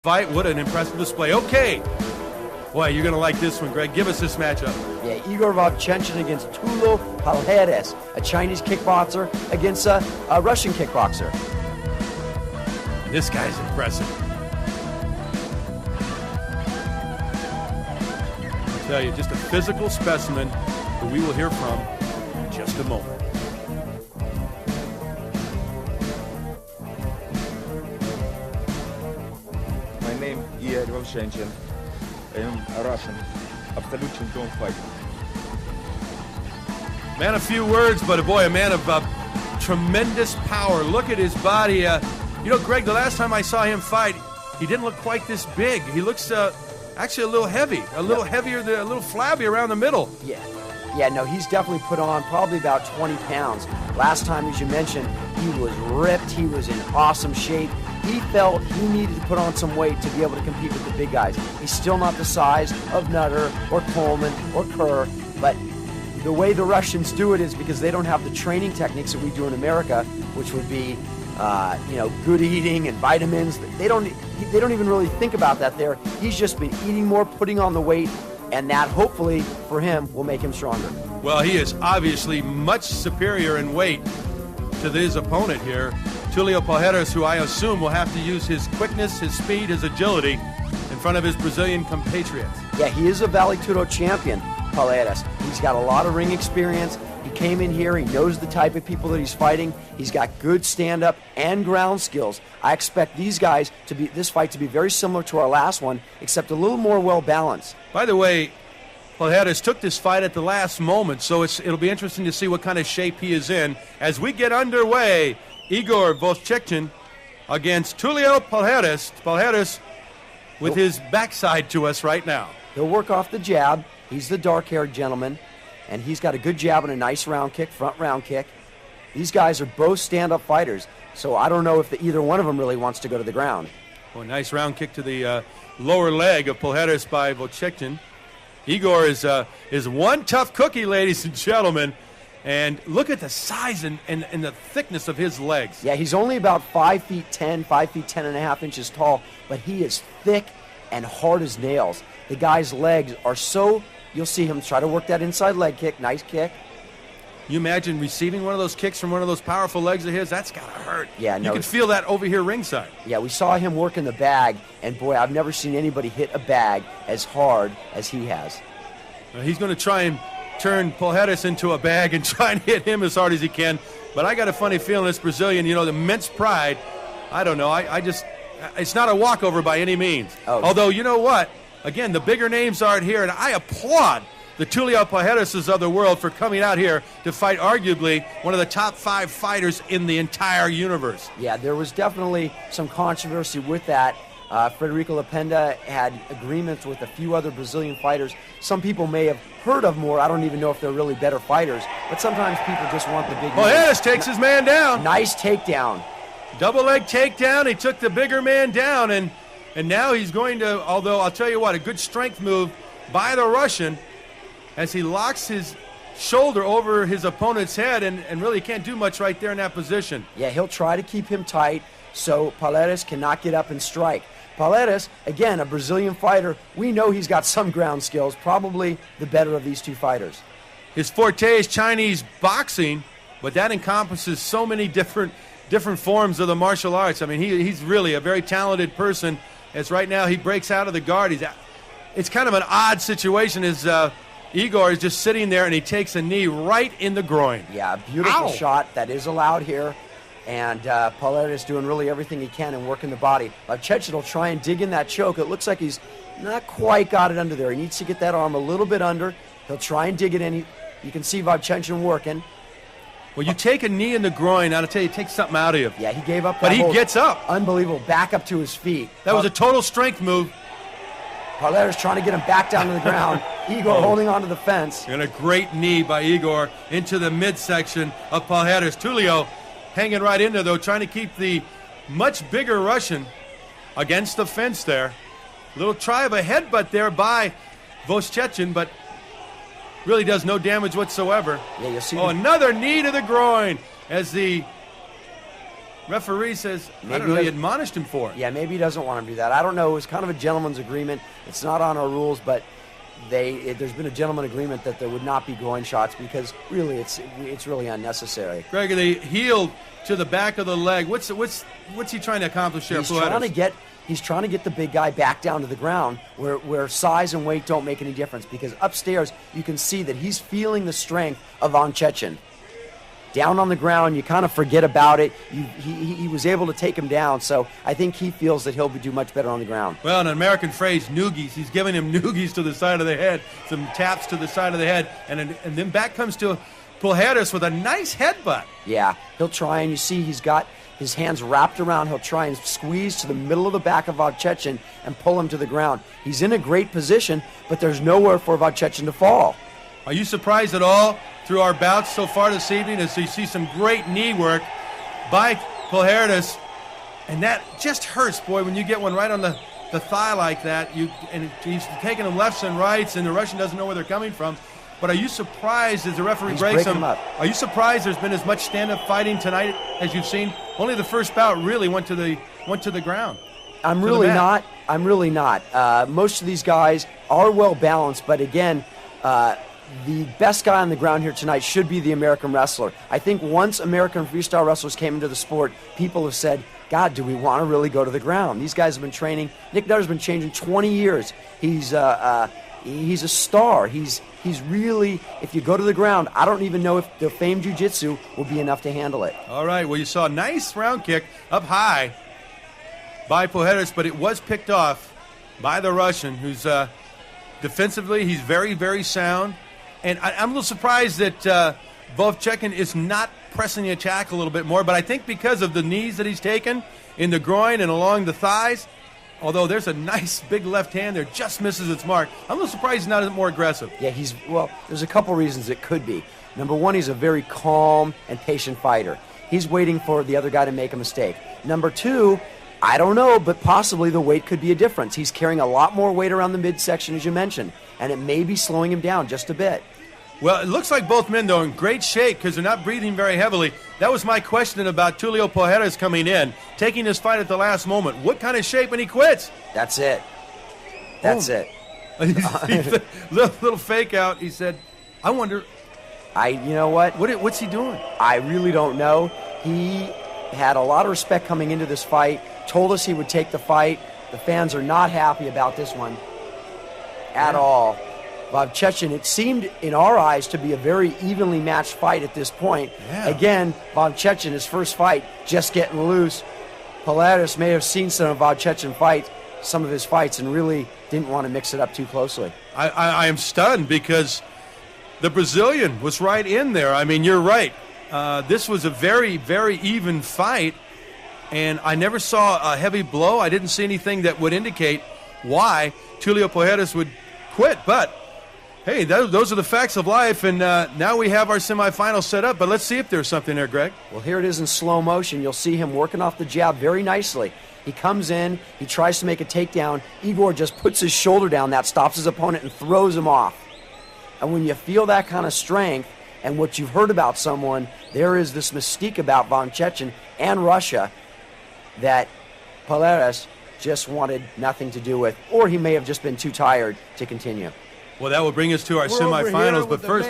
Fight, what an impressive display. Okay. Boy, you're going to like this one, Greg. Give us this matchup. Yeah, Igor Vovchanchyn against Tulio Palhares, a Chinese kickboxer against a Russian kickboxer. This guy's impressive. I'll tell you, just a physical specimen who we will hear from in just a moment. My name is Igor Vovchanchyn. I am a Russian, absolute champion fighter. Man, a few words, but boy, a man of tremendous power. Look at his body. You know, Greg, the last time I saw him fight, he didn't look quite this big. He looks actually a little heavy, a little heavier, a little flabby around the middle. Yeah, no, he's definitely put on probably about 20 pounds. Last time, as you mentioned, he was ripped. He was in awesome shape. He felt he needed to put on some weight to be able to compete with the big guys. He's still not the size of Nutter or Coleman or Kerr, but the way the Russians do it is because they don't have the training techniques that we do in America, which would be, good eating and vitamins. They don't even really think about that there. He's just been eating more, putting on the weight, and that hopefully for him will make him stronger. Well, he is obviously much superior in weight to his opponent here, Tulio Palhares, who I assume will have to use his quickness, his speed, his agility in front of his Brazilian compatriots. Yeah, he is a Vale Tudo champion, Palhares. He's got a lot of ring experience. He came in here, he knows the type of people that he's fighting. He's got good stand-up and ground skills. I expect this fight to be very similar to our last one, except a little more well-balanced. By the way, Palhares took this fight at the last moment, so it'll be interesting to see what kind of shape he is in as we get underway. Igor Vovchanchyn against Tulio Palhares. Palhares with his backside to us right now. He'll work off the jab. He's the dark-haired gentleman, and he's got a good jab and a nice round kick, front round kick. These guys are both stand-up fighters, so I don't know if either one of them really wants to go to the ground. Well, nice round kick to the lower leg of Palhares by Vovchanchyn. Igor is one tough cookie, ladies and gentlemen. And look at the size and the thickness of his legs. Yeah, he's only about 5 feet 10, 5 feet 10 and a half inches tall, but he is thick and hard as nails. The guy's legs are you'll see him try to work that inside leg kick, nice kick. You imagine receiving one of those kicks from one of those powerful legs of his? That's got to hurt. Yeah, no. You can feel that over here ringside. Yeah, we saw him work in the bag, and boy, I've never seen anybody hit a bag as hard as he has. He's going to try and turn Palhares into a bag and try and hit him as hard as he can. But I got a funny feeling this Brazilian, the immense pride, I don't know. It's not a walkover by any means. Oh. Although, you know what? Again, the bigger names aren't here, and I applaud the Tulio Palhares of the world for coming out here to fight arguably one of the top 5 fighters in the entire universe. Yeah, there was definitely some controversy with that. Frederico Lapenda had agreements with a few other Brazilian fighters. Some people may have heard of more. I don't even know if they're really better fighters, but sometimes people just want the big man. Palhares takes his man down. Nice takedown. Double leg takedown. He took the bigger man down, and now he's going to, although I'll tell you what, a good strength move by the Russian as he locks his shoulder over his opponent's head and really can't do much right there in that position. Yeah, he'll try to keep him tight so Palhares cannot get up and strike. Palhares, again, a Brazilian fighter, we know he's got some ground skills, probably the better of these two fighters. His forte is Chinese boxing, but that encompasses so many different forms of the martial arts. I mean, he's really a very talented person, as right now he breaks out of the guard. It's kind of an odd situation as Igor is just sitting there and he takes a knee right in the groin. Yeah, a beautiful shot that is allowed here. And Palhares doing really everything he can and working the body. Vovchanchyn will try and dig in that choke. It looks like he's not quite got it under there. He needs to get that arm a little bit under. He'll try and dig it in. You can see Vovchanchyn working. Well, you take a knee in the groin, I'll tell you, it takes something out of you. Yeah, he gave up. But he gets up. Unbelievable. Back up to his feet. That was a total strength move. Palhares trying to get him back down to the ground. Igor holding onto the fence. And a great knee by Igor into the midsection of Palhares. Tulio hanging right in there, though, trying to keep the much bigger Russian against the fence there. Little try of a headbutt there by Vovchanchyn, but really does no damage whatsoever. Yeah, you'll see. Another knee to the groin as the referee says, I Maybe don't know, he doesn't- admonished him for it. Yeah, maybe he doesn't want him to do that. I don't know. It was kind of a gentleman's agreement. It's not on our rules, but there's been a gentleman agreement that there would not be groin shots because really it's really unnecessary. Greg, the heel to the back of the leg. What's he trying to accomplish here? He's trying to get the big guy back down to the ground where size and weight don't make any difference, because upstairs you can see that he's feeling the strength of Von Chechen. Down on the ground, you kind of forget about it. He was able to take him down, so I think he feels that he'll do much better on the ground. Well, an American phrase, noogies. He's giving him noogies to the side of the head, some taps to the side of the head, and then back comes to Pujols with a nice headbutt. Yeah, he'll try, and you see he's got his hands wrapped around. He'll try and squeeze to the middle of the back of Von Chechen and pull him to the ground. He's in a great position, but there's nowhere for Von Chechen to fall. Are you surprised at all through our bouts so far this evening as you see some great knee work by Pujols? And that just hurts, boy, when you get one right on the thigh like that. And he's taking them lefts and rights, and the Russian doesn't know where they're coming from. But are you surprised as the referee breaks him? Are you surprised there's been as much stand-up fighting tonight as you've seen? Only the first bout really went to the ground. I'm really not. Most of these guys are well balanced, but again, the best guy on the ground here tonight should be the American wrestler. I think once American freestyle wrestlers came into the sport, people have said, God, do we want to really go to the ground? These guys have been training. Nick Nutter's been training 20 years. He's a star. He's really, if you go to the ground, I don't even know if the famed jiu-jitsu will be enough to handle it. All right, well, you saw a nice round kick up high by Pujols, but it was picked off by the Russian, who's defensively, he's very, very sound. And I'm a little surprised that Von Chechen is not pressing the attack a little bit more, but I think because of the knees that he's taken in the groin and along the thighs, although there's a nice big left hand there, just misses its mark. I'm a little surprised he's not more aggressive. Yeah, there's a couple reasons it could be. Number one, he's a very calm and patient fighter. He's waiting for the other guy to make a mistake. Number two, I don't know, but possibly the weight could be a difference. He's carrying a lot more weight around the midsection, as you mentioned, and it may be slowing him down just a bit. Well, it looks like both men, though, in great shape because they're not breathing very heavily. That was my question about Tulio Pujols coming in, taking this fight at the last moment. What kind of shape when he quits? That's it. That's it. Little fake out. He said, I wonder. You know what? What's he doing? I really don't know. He had a lot of respect coming into this fight, told us he would take the fight. The fans are not happy about this one at all. Von Chechen, it seemed in our eyes to be a very evenly matched fight at this point. Yeah. Again, Von Chechen, his first fight, just getting loose. Pujols may have seen some of Von Chechen fight, some of his fights, and really didn't want to mix it up too closely. I am stunned because the Brazilian was right in there. I mean, you're right. This was a very, very even fight, and I never saw a heavy blow. I didn't see anything that would indicate why Tulio Pujols would quit, but hey, those are the facts of life, and now we have our semifinals set up, but let's see if there's something there, Greg. Well, here it is in slow motion. You'll see him working off the jab very nicely. He comes in, he tries to make a takedown. Igor just puts his shoulder down. That stops his opponent and throws him off. And when you feel that kind of strength and what you've heard about someone, there is this mystique about Von Chechen and Russia that Pujols just wanted nothing to do with, or he may have just been too tired to continue. Well, that will bring us to our semifinals, but first,